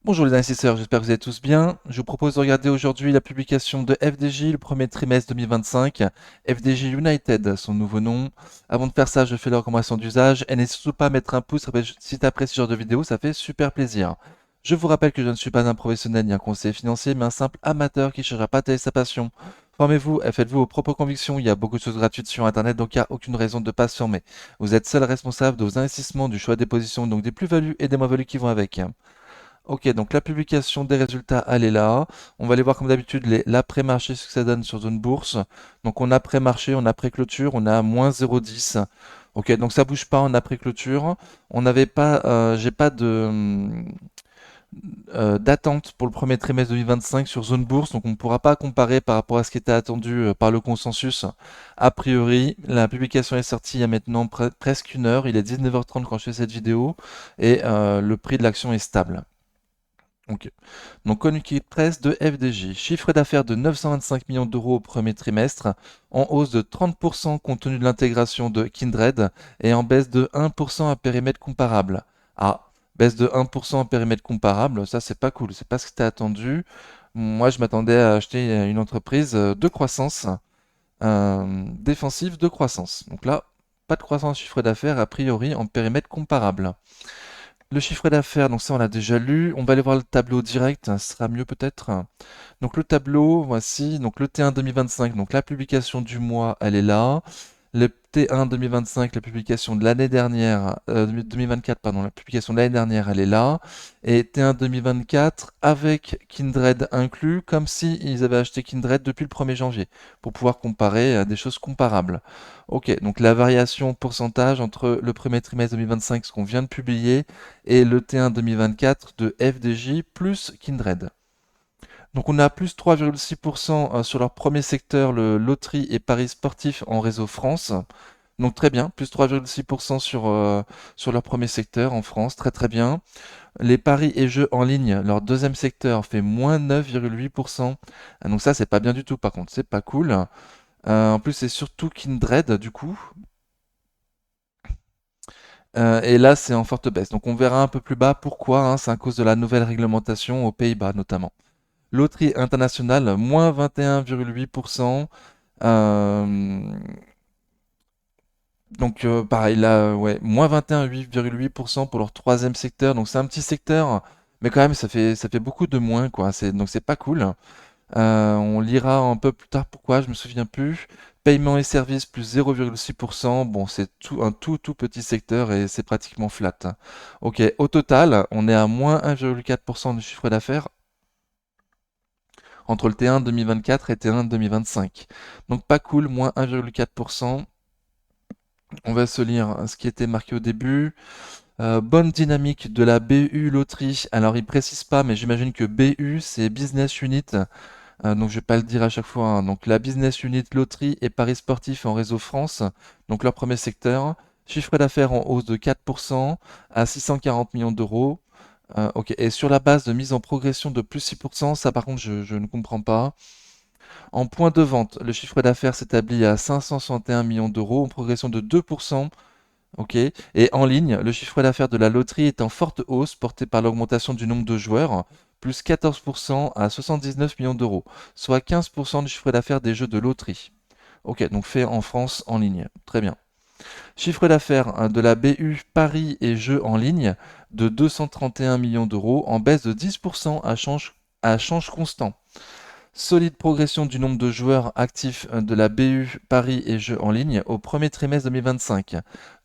Bonjour les investisseurs, j'espère que vous allez tous bien. Je vous propose de regarder aujourd'hui la publication de FDJ, le premier trimestre 2025. FDJ United, son nouveau nom. Avant de faire ça, je fais la recommandation d'usage et n'hésitez surtout pas à mettre un pouce si tu apprécies ce genre de vidéo, ça fait super plaisir. Je vous rappelle que je ne suis pas un professionnel ni un conseiller financier, mais un simple amateur qui cherche à partager sa passion. Formez-vous et faites-vous vos propres convictions, il y a beaucoup de choses gratuites sur internet, donc il n'y a aucune raison de ne pas se former. Vous êtes seul responsable de vos investissements, du choix des positions, donc des plus-values et des moins-values qui vont avec. Ok, donc la publication des résultats, elle est là. On va aller voir comme d'habitude l'après-marché, ce que ça donne sur zone bourse. Donc on a pré-marché, on a pré-clôture, on a moins 0,10. Ok, donc ça bouge pas en après-clôture. On n'avait pas, j'ai pas d'attente pour le premier trimestre 2025 sur zone bourse, donc on ne pourra pas comparer par rapport à ce qui était attendu par le consensus. A priori, la publication est sortie il y a maintenant presque une heure. Il est 19h30 quand je fais cette vidéo et le prix de l'action est stable. Ok. Donc, communiqué de presse de FDJ. Chiffre d'affaires de 925 millions d'euros au premier trimestre, en hausse de 30% compte tenu de l'intégration de Kindred et en baisse de 1% à périmètre comparable. Ah, baisse de 1% à périmètre comparable, ça c'est pas cool, c'est pas ce que t'as attendu. Moi je m'attendais à acheter une entreprise de croissance, défensive de croissance. Donc là, pas de croissance chiffre d'affaires a priori en périmètre comparable. Le chiffre d'affaires, donc ça on l'a déjà lu. On va aller voir le tableau direct, ce sera mieux peut-être. Donc le tableau, voici, donc le T1 2025, donc la publication du mois, elle est là. Le T1 2025, la publication de l'année dernière, 2024, pardon, la publication de l'année dernière, elle est là. Et T1 2024 avec Kindred inclus, comme si ils avaient acheté Kindred depuis le 1er janvier, pour pouvoir comparer des choses comparables. Ok, donc la variation pourcentage entre le premier trimestre 2025, ce qu'on vient de publier, et le T1 2024 de FDJ plus Kindred. Donc on a plus 3,6% sur leur premier secteur, le loterie et paris sportifs en réseau France. Donc très bien, plus 3,6% sur leur premier secteur en France, très très bien. Les paris et jeux en ligne, leur deuxième secteur fait moins 9,8%. Ah, donc ça c'est pas bien du tout par contre, c'est pas cool. En plus c'est surtout Kindred du coup. Et là c'est en forte baisse. Donc on verra un peu plus bas pourquoi, hein, c'est à cause de la nouvelle réglementation aux Pays-Bas notamment. Loterie internationale, moins 21,8%. Euh, pareil, là, ouais, moins 21,8% pour leur troisième secteur. Donc c'est un petit secteur, mais quand même, ça fait beaucoup de moins, quoi. Donc c'est pas cool. On lira un peu plus tard pourquoi, je me souviens plus. Paiement et services plus 0,6%. Bon, c'est un tout petit secteur et c'est pratiquement flat. Ok, au total, on est à moins 1,4% du chiffre d'affaires entre le T1 2024 et T1 2025. Donc pas cool, moins 1,4%. On va se lire ce qui était marqué au début. Bonne dynamique de la BU Loterie. Alors il précise pas, mais j'imagine que BU c'est Business Unit. Donc je vais pas le dire à chaque fois, hein. Donc la Business Unit Loterie et Paris Sportif en réseau France. Donc leur premier secteur. Chiffre d'affaires en hausse de 4% à 640 millions d'euros. Ok, et sur la base de mise en progression de plus 6%, ça par contre je ne comprends pas. En point de vente, le chiffre d'affaires s'établit à 561 millions d'euros, en progression de 2%. Ok. Et en ligne, le chiffre d'affaires de la loterie est en forte hausse, porté par l'augmentation du nombre de joueurs, plus 14% à 79 millions d'euros, soit 15% du chiffre d'affaires des jeux de loterie. Ok, donc fait en France en ligne. Très bien. Chiffre d'affaires de la BU Paris et Jeux en ligne de 231 millions d'euros, en baisse de 10% à change constant. Solide progression du nombre de joueurs actifs de la BU Paris et Jeux en ligne au premier trimestre 2025,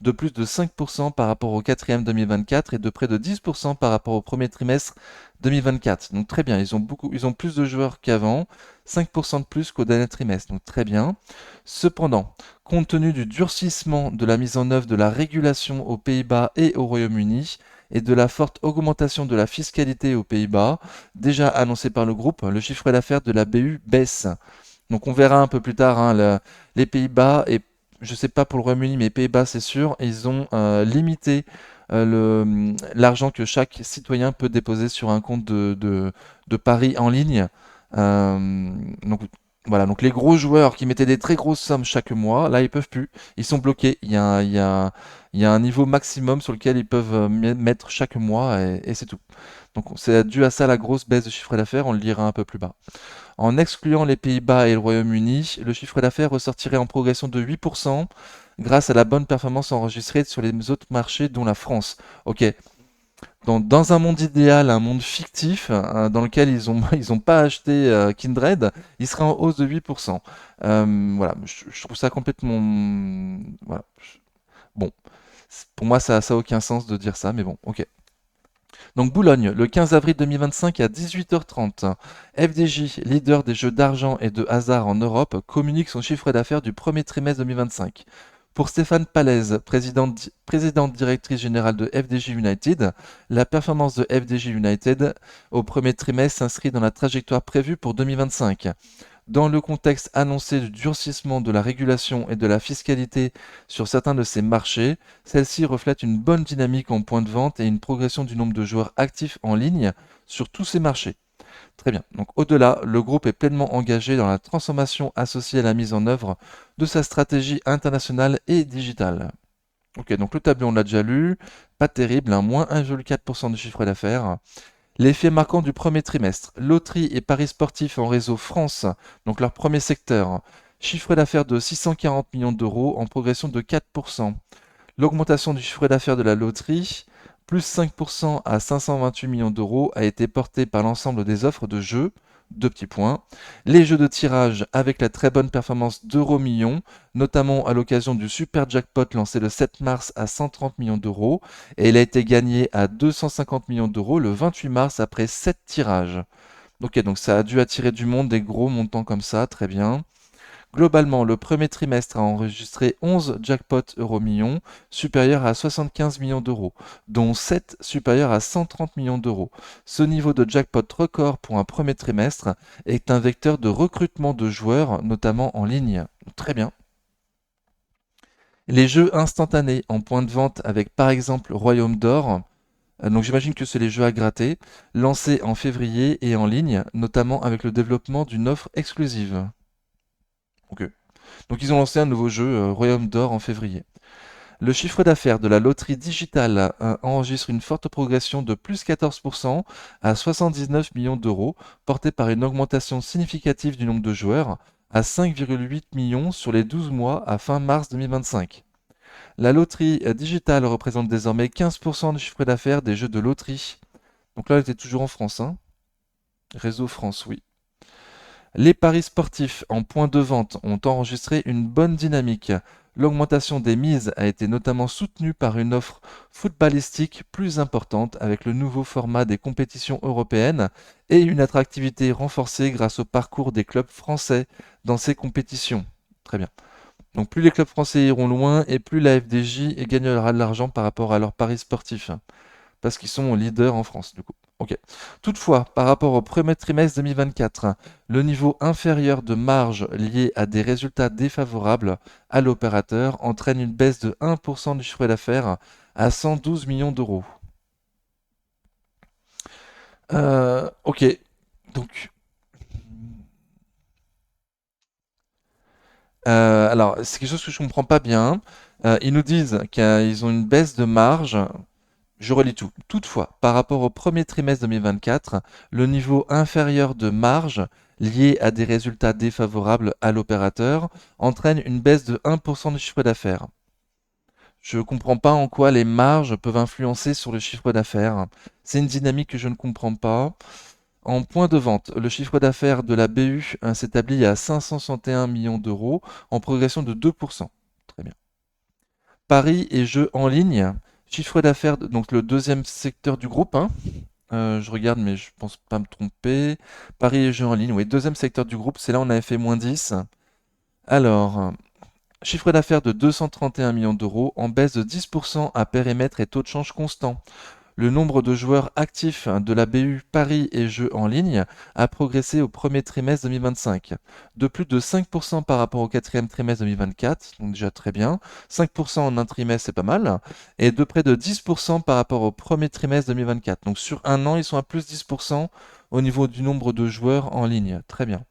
de plus de 5% par rapport au quatrième 2024 et de près de 10% par rapport au premier trimestre 2024. Donc très bien, ils ont plus de joueurs qu'avant, 5% de plus qu'au dernier trimestre, donc très bien. Cependant, compte tenu du durcissement de la mise en œuvre de la régulation aux Pays-Bas et au Royaume-Uni, et de la forte augmentation de la fiscalité aux Pays-Bas, déjà annoncé par le groupe, le chiffre d'affaires de la BU baisse. Donc on verra un peu plus tard, hein, les Pays-Bas, et je ne sais pas pour le Royaume-Uni, mais les Pays-Bas c'est sûr, ils ont limité l'argent que chaque citoyen peut déposer sur un compte de paris en ligne. Donc Voilà, donc les gros joueurs qui mettaient des très grosses sommes chaque mois, là, ils peuvent plus. Ils sont bloqués. Il y a un niveau maximum sur lequel ils peuvent mettre chaque mois et c'est tout. Donc c'est dû à ça la grosse baisse de chiffre d'affaires, on le lira un peu plus bas. En excluant les Pays-Bas et le Royaume-Uni, le chiffre d'affaires ressortirait en progression de 8% grâce à la bonne performance enregistrée sur les autres marchés, dont la France. Ok, dans un monde idéal, un monde fictif, dans lequel ils ont pas acheté Kindred, il serait en hausse de 8%. Voilà, je trouve ça complètement... Voilà. Bon, pour moi, ça a aucun sens de dire ça, mais bon, ok. Donc Boulogne, le 15 avril 2025 à 18h30. FDJ, leader des jeux d'argent et de hasard en Europe, communique son chiffre d'affaires du premier trimestre 2025. Pour Stéphane Palaise, présidente directrice générale de FDJ United, la performance de FDJ United au premier trimestre s'inscrit dans la trajectoire prévue pour 2025. Dans le contexte annoncé du durcissement de la régulation et de la fiscalité sur certains de ces marchés, celle-ci reflète une bonne dynamique en points de vente et une progression du nombre de joueurs actifs en ligne sur tous ces marchés. Très bien. Donc au-delà, le groupe est pleinement engagé dans la transformation associée à la mise en œuvre de sa stratégie internationale et digitale. Ok, donc le tableau on l'a déjà lu, pas terrible, hein, moins 1,4% de chiffre d'affaires. L'effet marquant du premier trimestre, loterie et paris sportifs en réseau France, donc leur premier secteur, chiffre d'affaires de 640 millions d'euros en progression de 4%. L'augmentation du chiffre d'affaires de la loterie, plus 5% à 528 millions d'euros, a été portée par l'ensemble des offres de jeux. Deux petits points. Les jeux de tirage avec la très bonne performance d'Euro Millions, notamment à l'occasion du Super Jackpot lancé le 7 mars à 130 millions d'euros, et il a été gagné à 250 millions d'euros le 28 mars après 7 tirages. Ok, donc ça a dû attirer du monde, des gros montants comme ça, très bien. Globalement, le premier trimestre a enregistré 11 jackpots euro-millions supérieurs à 75 millions d'euros, dont 7 supérieurs à 130 millions d'euros. Ce niveau de jackpot record pour un premier trimestre est un vecteur de recrutement de joueurs, notamment en ligne. Très bien. Les jeux instantanés en point de vente avec par exemple Royaume d'Or, donc j'imagine que c'est les jeux à gratter, lancés en février et en ligne, notamment avec le développement d'une offre exclusive. Ok. Donc ils ont lancé un nouveau jeu, Royaume d'Or, en février. Le chiffre d'affaires de la loterie digitale enregistre une forte progression de plus 14% à 79 millions d'euros, portée par une augmentation significative du nombre de joueurs à 5,8 millions sur les 12 mois à fin mars 2025. La loterie digitale représente désormais 15% du chiffre d'affaires des jeux de loterie. Donc là, elle était toujours en France, hein. Réseau France, oui. Les paris sportifs en points de vente ont enregistré une bonne dynamique. L'augmentation des mises a été notamment soutenue par une offre footballistique plus importante avec le nouveau format des compétitions européennes et une attractivité renforcée grâce au parcours des clubs français dans ces compétitions. Très bien. Donc plus les clubs français iront loin et plus la FDJ gagnera de l'argent par rapport à leurs paris sportifs parce qu'ils sont leaders en France, du coup. Ok. Toutefois, par rapport au premier trimestre 2024, le niveau inférieur de marge lié à des résultats défavorables à l'opérateur entraîne une baisse de 1% du chiffre d'affaires à 112 millions d'euros. Ok. Donc, alors, c'est quelque chose que je ne comprends pas bien. Ils nous disent qu'ils ont une baisse de marge. Je relis tout. Toutefois, par rapport au premier trimestre 2024, le niveau inférieur de marge lié à des résultats défavorables à l'opérateur entraîne une baisse de 1% du chiffre d'affaires. Je ne comprends pas en quoi les marges peuvent influencer sur le chiffre d'affaires. C'est une dynamique que je ne comprends pas. En point de vente, le chiffre d'affaires de la BU s'établit à 561 millions d'euros en progression de 2%. Très bien. Paris et jeux en ligne, chiffre d'affaires, donc le deuxième secteur du groupe, hein. Je regarde, mais je pense pas me tromper. Paris et jeux en ligne, oui, deuxième secteur du groupe, c'est là où on avait fait moins 10. Alors, chiffre d'affaires de 231 millions d'euros, en baisse de 10% à périmètre et taux de change constant. Le nombre de joueurs actifs de la BU Paris et Jeux en ligne a progressé au premier trimestre 2025, de plus de 5% par rapport au quatrième trimestre 2024, donc déjà très bien. 5% en un trimestre, c'est pas mal. Et de près de 10% par rapport au premier trimestre 2024. Donc sur un an, ils sont à plus 10% au niveau du nombre de joueurs en ligne. Très bien.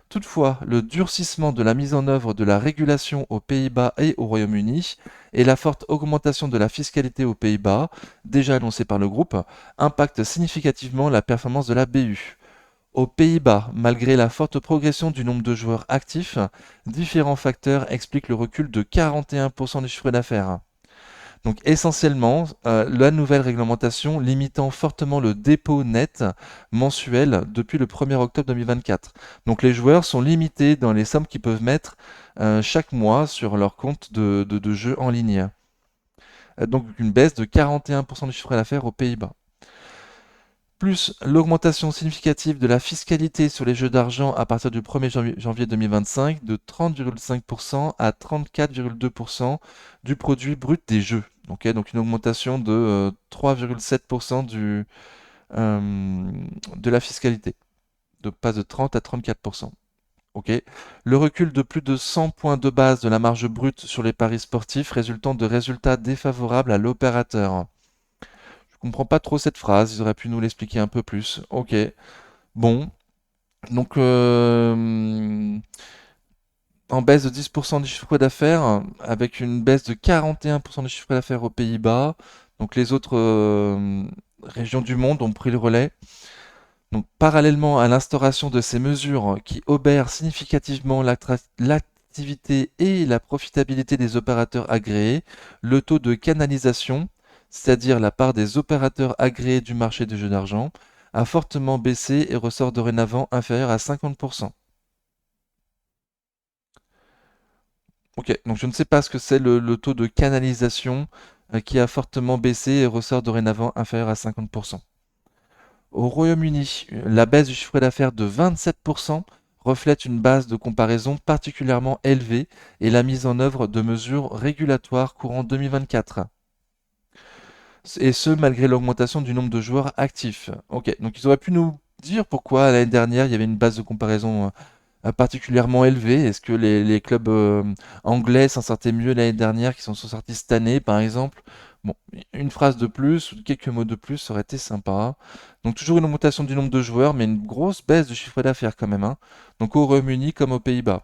Toutefois, le durcissement de la mise en œuvre de la régulation aux Pays-Bas et au Royaume-Uni et la forte augmentation de la fiscalité aux Pays-Bas, déjà annoncée par le groupe, impactent significativement la performance de la BU. Aux Pays-Bas, malgré la forte progression du nombre de joueurs actifs, différents facteurs expliquent le recul de 41% du chiffre d'affaires. Donc essentiellement, la nouvelle réglementation limitant fortement le dépôt net mensuel depuis le 1er octobre 2024. Donc les joueurs sont limités dans les sommes qu'ils peuvent mettre chaque mois sur leur compte de jeu en ligne. Donc une baisse de 41% du chiffre d'affaires aux Pays-Bas. Plus l'augmentation significative de la fiscalité sur les jeux d'argent à partir du 1er janvier 2025 de 30,5% à 34,2% du produit brut des jeux. Ok, donc une augmentation de 3,7% de la fiscalité. Donc passe de 30 à 34%. Ok. Le recul de plus de 100 points de base de la marge brute sur les paris sportifs résultant de résultats défavorables à l'opérateur. Je comprends pas trop cette phrase, ils auraient pu nous l'expliquer un peu plus. Ok, bon. Donc, en baisse de 10% du chiffre d'affaires, avec une baisse de 41% du chiffre d'affaires aux Pays-Bas. Donc, les autres régions du monde ont pris le relais. Donc, parallèlement à l'instauration de ces mesures qui obèrent significativement l'activité et la profitabilité des opérateurs agréés, le taux de canalisation, c'est-à-dire la part des opérateurs agréés du marché des jeux d'argent, a fortement baissé et ressort dorénavant inférieur à 50%. Ok, donc je ne sais pas ce que c'est le taux de canalisation qui a fortement baissé et ressort dorénavant inférieur à 50%. Au Royaume-Uni, la baisse du chiffre d'affaires de 27% reflète une base de comparaison particulièrement élevée et la mise en œuvre de mesures régulatoires courant 2024. Et ce, malgré l'augmentation du nombre de joueurs actifs. Ok, donc ils auraient pu nous dire pourquoi l'année dernière il y avait une base de comparaison particulièrement élevée. Est-ce que les clubs anglais s'en sortaient mieux l'année dernière qu'ils s'en sont sortis cette année, par exemple? Bon, une phrase de plus ou quelques mots de plus, ça aurait été sympa. Donc toujours une augmentation du nombre de joueurs, mais une grosse baisse de chiffre d'affaires quand même, hein. Donc au Royaume-Uni comme aux Pays-Bas.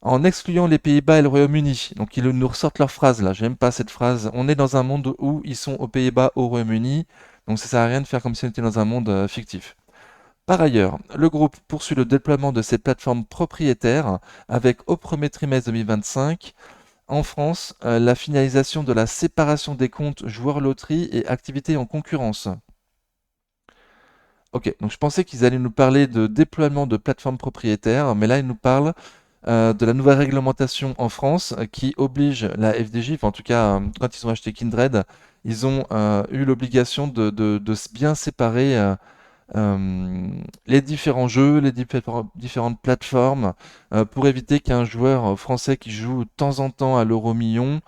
En excluant les Pays-Bas et le Royaume-Uni, donc ils nous ressortent leur phrase là, j'aime pas cette phrase. On est dans un monde où ils sont aux Pays-Bas, au Royaume-Uni, donc ça sert à rien de faire comme si on était dans un monde fictif. Par ailleurs, le groupe poursuit le déploiement de ses plateformes propriétaires avec au premier trimestre 2025, en France, la finalisation de la séparation des comptes joueurs loterie et activités en concurrence. Ok, donc je pensais qu'ils allaient nous parler de déploiement de plateformes propriétaires, mais là ils nous parlent de la nouvelle réglementation en France qui oblige la FDJ, enfin, en tout cas quand ils ont acheté Kindred, ils ont eu l'obligation de bien séparer les différents jeux, les différentes plateformes, pour éviter qu'un joueur français qui joue de temps en temps à l'euro million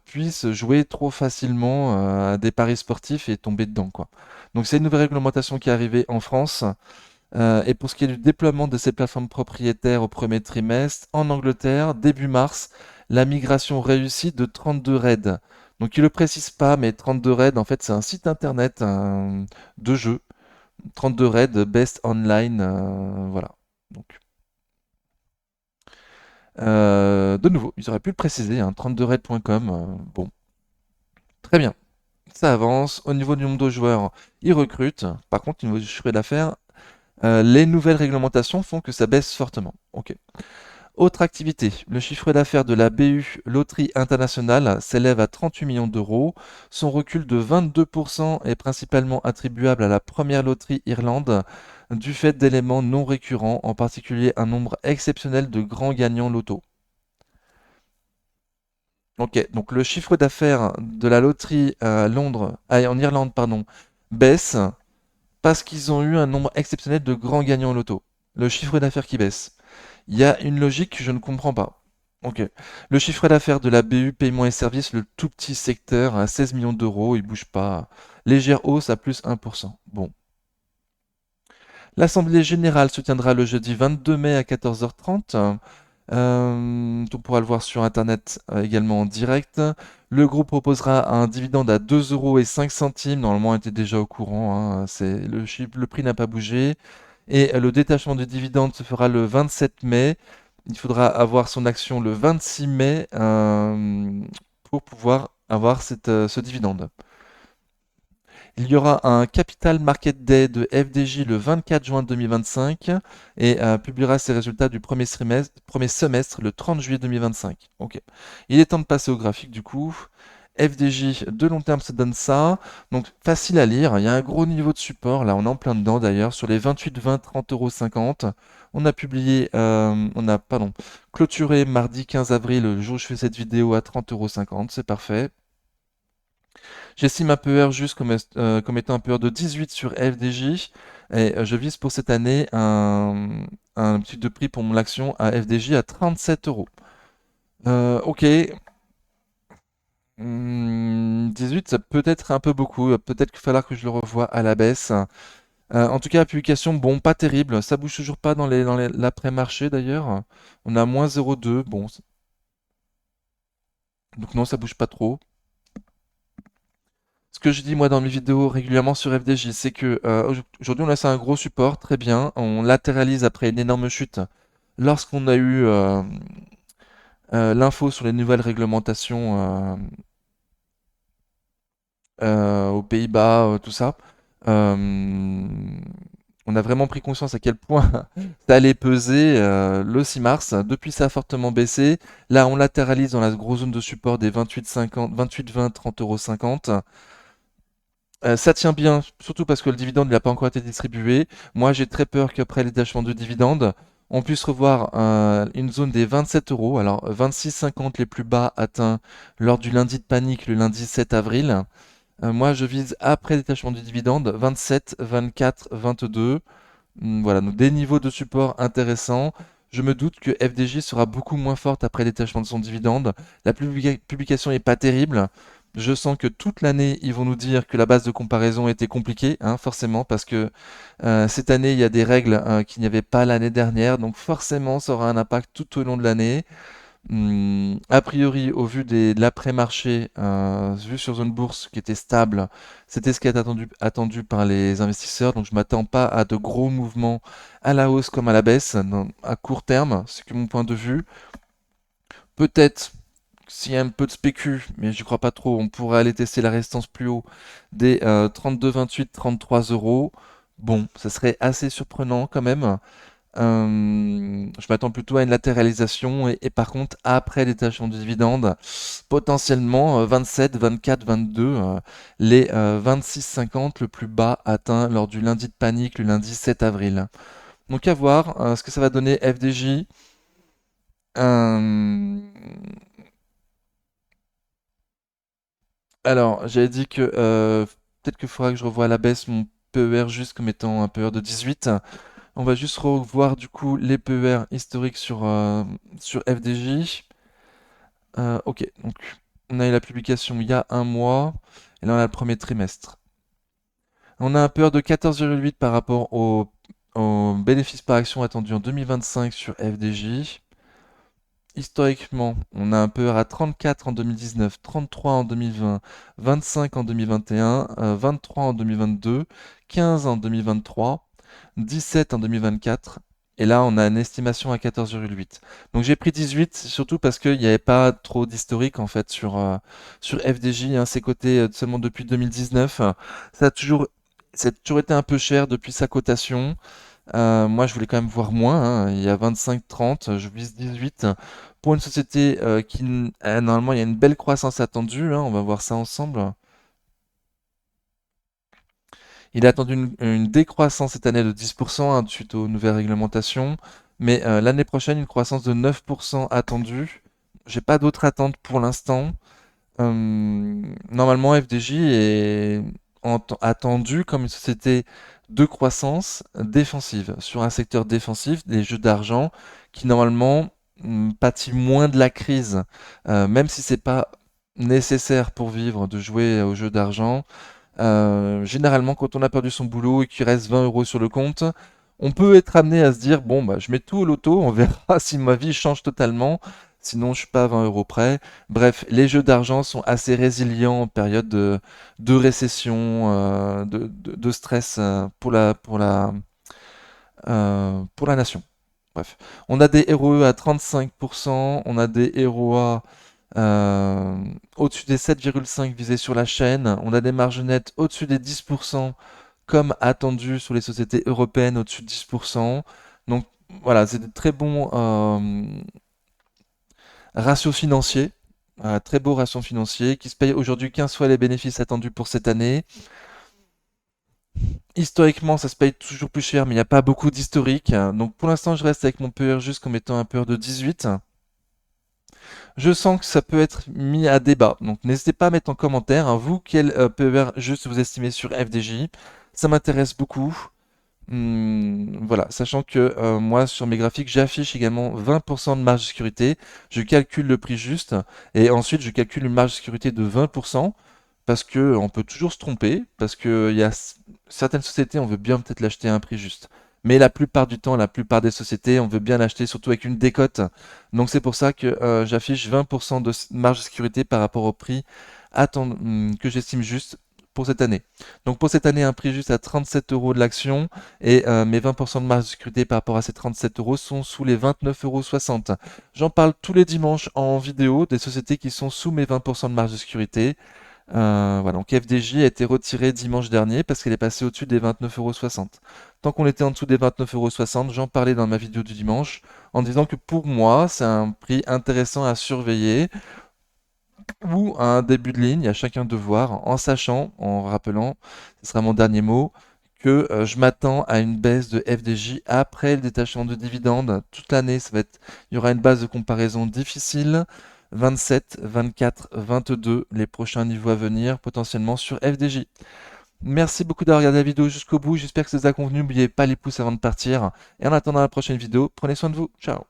puisse jouer trop facilement à des paris sportifs et tomber dedans, quoi. Donc c'est une nouvelle réglementation qui est arrivée en France. Et pour ce qui est du déploiement de ces plateformes propriétaires au premier trimestre, en Angleterre, début mars, la migration réussie de 32 raids. Donc il ne le précise pas, mais 32 raids, en fait, c'est un site internet de jeux. 32 raids best online, voilà. Donc, de nouveau, ils auraient pu le préciser, hein, 32raids.com. Bon, très bien. Ça avance. Au niveau du nombre de joueurs, ils recrutent. Par contre, au niveau du chiffre d'affaires, les nouvelles réglementations font que ça baisse fortement. Ok. Autre activité, le chiffre d'affaires de la BU Loterie Internationale s'élève à 38 millions d'euros. Son recul de 22% est principalement attribuable à la première loterie Irlande du fait d'éléments non récurrents, en particulier un nombre exceptionnel de grands gagnants loto. Ok, donc le chiffre d'affaires de la loterie à Londres, en Irlande, pardon, baisse parce qu'ils ont eu un nombre exceptionnel de grands gagnants loto. Le chiffre d'affaires qui baisse. Il y a une logique que je ne comprends pas. Ok. Le chiffre d'affaires de la BU Paiement et Services, le tout petit secteur, à 16 millions d'euros, il bouge pas. Légère hausse à plus 1%. Bon. L'Assemblée générale se tiendra le jeudi 22 mai à 14h30. On pourra le voir sur Internet également en direct. Le groupe proposera un dividende à 2,05 €. Normalement, on était déjà au courant, hein. Le prix n'a pas bougé. Et le détachement du dividende se fera le 27 mai. Il faudra avoir son action le 26 mai pour pouvoir avoir ce dividende. Il y aura un Capital Market Day de FDJ le 24 juin 2025 et publiera ses résultats du premier semestre le 30 juillet 2025. Ok. Il est temps de passer au graphique du coup. FDJ de long terme se donne ça. Donc facile à lire. Il y a un gros niveau de support. Là, on est en plein dedans d'ailleurs. Sur les 28, 20, 30,50 €. On a publié, pardon, clôturé mardi 15 avril, le jour où je fais cette vidéo, à 30,50 €. C'est parfait. J'estime un PER juste comme étant un PER de 18 sur FDJ et je vise pour cette année un petit de prix pour mon action à FDJ à 37 euros. Ok. 18, ça peut être un peu beaucoup. Peut-être qu'il va falloir que je le revoie à la baisse. En tout cas, la publication, bon, pas terrible. Ça bouge toujours pas dans l'après-marché d'ailleurs. On a moins 0,2. Bon, donc non, ça bouge pas trop. Ce que je dis moi dans mes vidéos régulièrement sur FDJ, c'est que aujourd'hui on a un gros support, très bien, on latéralise après une énorme chute. Lorsqu'on a eu l'info sur les nouvelles réglementations aux Pays-Bas, tout ça, euh, on a vraiment pris conscience à quel point ça allait peser le 6 mars. Depuis, ça a fortement baissé. Là, on latéralise dans la grosse zone de support des 28,50, 28, 20, 30,50 €. Ça tient bien, surtout parce que le dividende n'a pas encore été distribué. Moi, j'ai très peur qu'après les détachements de dividendes, on puisse revoir une zone des 27 euros. Alors, 26,50 les plus bas atteints lors du lundi de panique, le lundi 7 avril. Moi, je vise après détachement du dividende 27, 24, 22. Voilà, donc des niveaux de support intéressants. Je me doute que FDJ sera beaucoup moins forte après le détachement de son dividende. La publication n'est pas terrible. Je sens que toute l'année, ils vont nous dire que la base de comparaison était compliquée, hein, forcément, parce que cette année, il y a des règles qu'il n'y avait pas l'année dernière, donc forcément, ça aura un impact tout au long de l'année. A priori, au vu de l'après-marché, vu sur zone bourse qui était stable, c'était ce qui est attendu par les investisseurs. Donc je m'attends pas à de gros mouvements à la hausse comme à la baisse à court terme. C'est que mon point de vue. Peut-être s'il y a un peu de spécu, mais je crois pas trop, on pourrait aller tester la résistance plus haut des 32,28, 33 euros. Bon, ça serait assez surprenant quand même. Je m'attends plutôt à une latéralisation et par contre, après détachement du dividende, potentiellement 27, 24, 22, les 26,50 le plus bas atteint lors du lundi de panique, le lundi 7 avril. Donc à voir ce que ça va donner FDJ. Euh, alors, j'avais dit que peut-être qu'il faudra que je revoie à la baisse mon PER juste comme étant un PER de 18. On va juste revoir du coup les PER historiques sur FDJ. Ok, donc on a eu la publication il y a un mois, et là on a le premier trimestre. On a un PER de 14,8 par rapport au bénéfice par action attendu en 2025 sur FDJ. Historiquement, on a un PER à 34 en 2019, 33 en 2020, 25 en 2021, 23 en 2022, 15 en 2023, 17 en 2024, et là on a une estimation à 14,8. Donc j'ai pris 18 surtout parce qu'il n'y avait pas trop d'historique en fait sur FDJ, hein, c'est coté seulement depuis 2019. Ça a toujours été un peu cher depuis sa cotation. Moi, je voulais quand même voir moins, hein. Il y a 25-30, je vise 18. Pour une société normalement, il y a une belle croissance attendue, hein. On va voir ça ensemble. Il a attendu une décroissance cette année de 10% suite aux nouvelles réglementations, mais l'année prochaine, une croissance de 9% attendue. J'ai pas d'autres attentes pour l'instant. Normalement, FDJ est attendu comme une société de croissance défensive, sur un secteur défensif, des jeux d'argent, qui normalement pâtit moins de la crise, même si c'est pas nécessaire pour vivre de jouer aux jeux d'argent. Généralement, quand on a perdu son boulot et qu'il reste 20 euros sur le compte, on peut être amené à se dire, bon, bah, je mets tout au loto, on verra si ma vie change totalement. Sinon, je suis pas à 20 euros près. Bref, les jeux d'argent sont assez résilients en période de récession, de stress pour la nation. Bref, on a des ROE à 35%, on a des ROA au-dessus des 7,5 visés sur la chaîne, on a des marges nettes au-dessus des 10%, comme attendu sur les sociétés européennes au-dessus de 10%. Donc voilà, c'est de très bons ratios financiers, très beaux ratios financiers, qui se payent aujourd'hui 15 fois les bénéfices attendus pour cette année. Historiquement, ça se paye toujours plus cher, mais il n'y a pas beaucoup d'historique. Donc pour l'instant, je reste avec mon PER juste comme étant un PER de 18. Je sens que ça peut être mis à débat. Donc n'hésitez pas à mettre en commentaire, hein, vous, quel PER juste vous estimez sur FDJ. Ça m'intéresse beaucoup. Voilà, sachant que moi, sur mes graphiques, j'affiche également 20% de marge de sécurité. Je calcule le prix juste et ensuite je calcule une marge de sécurité de 20% parce que on peut toujours se tromper, parce que il y a certaines sociétés, on veut bien peut-être l'acheter à un prix juste. Mais la plupart du temps, la plupart des sociétés, on veut bien l'acheter surtout avec une décote. Donc c'est pour ça que j'affiche 20% de marge de sécurité par rapport au prix que j'estime juste pour cette année. Donc pour cette année, un prix juste à 37 euros de l'action et mes 20% de marge de sécurité par rapport à ces 37 euros sont sous les 29,60 euros. J'en parle tous les dimanches en vidéo des sociétés qui sont sous mes 20% de marge de sécurité. Voilà, donc FDJ a été retiré dimanche dernier parce qu'elle est passée au-dessus des 29,60 euros. Tant qu'on était en dessous des 29,60 euros, j'en parlais dans ma vidéo du dimanche en disant que pour moi, c'est un prix intéressant à surveiller ou un début de ligne, à chacun de voir, en sachant, en rappelant, ce sera mon dernier mot, que je m'attends à une baisse de FDJ après le détachement de dividendes. Toute l'année, il y aura une base de comparaison difficile. 27, 24, 22, les prochains niveaux à venir potentiellement sur FDJ. Merci beaucoup d'avoir regardé la vidéo jusqu'au bout. J'espère que ça vous a convenu. N'oubliez pas les pouces avant de partir. Et en attendant la prochaine vidéo, prenez soin de vous. Ciao.